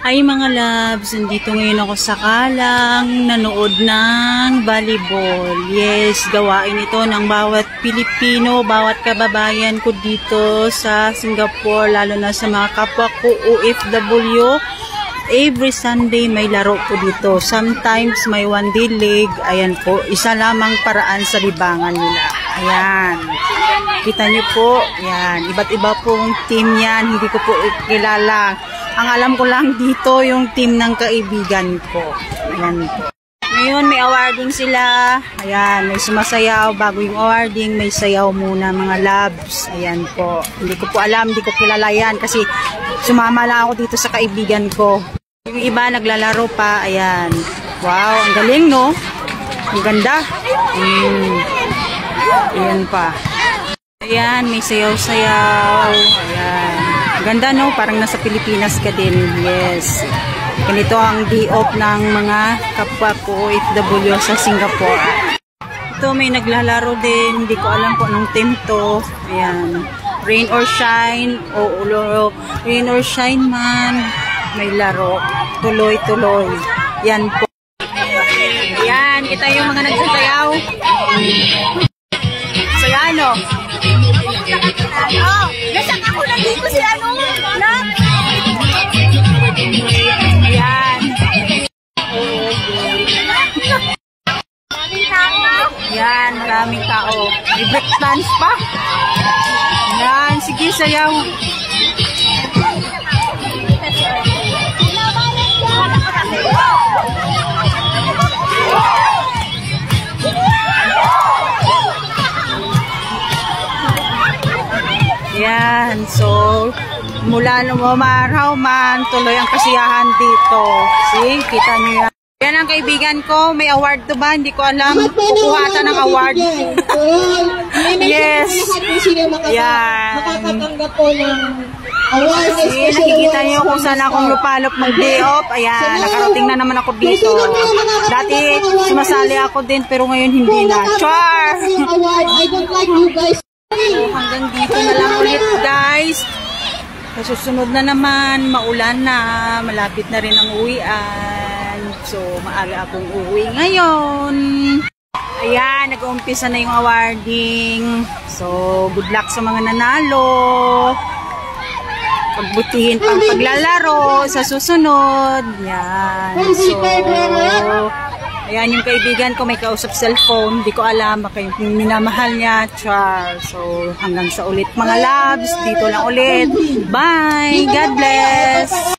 Hi mga loves, nandito ngayon ako sa Kalang, nanood ng volleyball. Yes, gawain ito ng bawat Pilipino, bawat kababayan ko dito sa Singapore, lalo na sa mga kapwa ko OFW. Every Sunday may laro po dito. Sometimes may one day league. Ayan po, isa lamang paraan sa libangan nila. Ayan. Kita nyo po, yan. Iba't iba pong team yan. Hindi ko po kilala. Ang alam ko lang dito yung team ng kaibigan ko. Ayan po. Ngayon may awarding sila. Ayan, may sumasayaw. Bago yung awarding, may sayaw muna mga loves. Ayan po. Hindi ko po alam, hindi ko kilala yan kasi sumama lang ako dito sa kaibigan ko. Yung iba naglalaro pa. Ayan. Wow, ang galing no? Ang ganda. Ayan pa. Ayan, may sayaw-sayaw. Ayan. Ganda no? Parang nasa Pilipinas ka din. Yes. Ganito ang day off ng mga kapwa ko OFW sa Singapore. Ito may naglalaro din. Hindi ko alam kung anong team to. Ayan. Rain or shine. Rain or shine man. May laro. Tuloy-tuloy. Yan po. Ayan. Kita yung mga nagsasayaw. Sayano. Oh, nasak ako nandito si ano, nak. Ayan. Ayan, maraming tao. May break dance pa. Ayan, sige, sayaw. Yan, so mula nung umaraw man, tuloy ang kasiyahan dito. See, kita niyo yan. Yan ang kaibigan ko, may award to ba? Hindi ko alam, kukuha ng award. Yes. Yan. Makakatanggap po ng award. See, nakikita niyo kung saan akong lupalop mag-day off. Ayan, nakarating na naman ako dito. Dati, sumasali ako din, pero ngayon hindi na. Char! I don't like you guys. So, hanggang dito na lang ulit guys. Sa susunod na naman, maulan na, malapit na rin ang uwian. So, maaga akong uwi ngayon. Ayan, nag-uumpisa na yung awarding. So, good luck sa mga nanalo. Pagbutihin pang paglalaro sa susunod. Yan. So, ayan yung kaibigan ko, may kausap cellphone. Hindi ko alam, baka yung minamahal niya. Char. So, hanggang sa ulit mga loves. Dito lang ulit. Bye! God bless!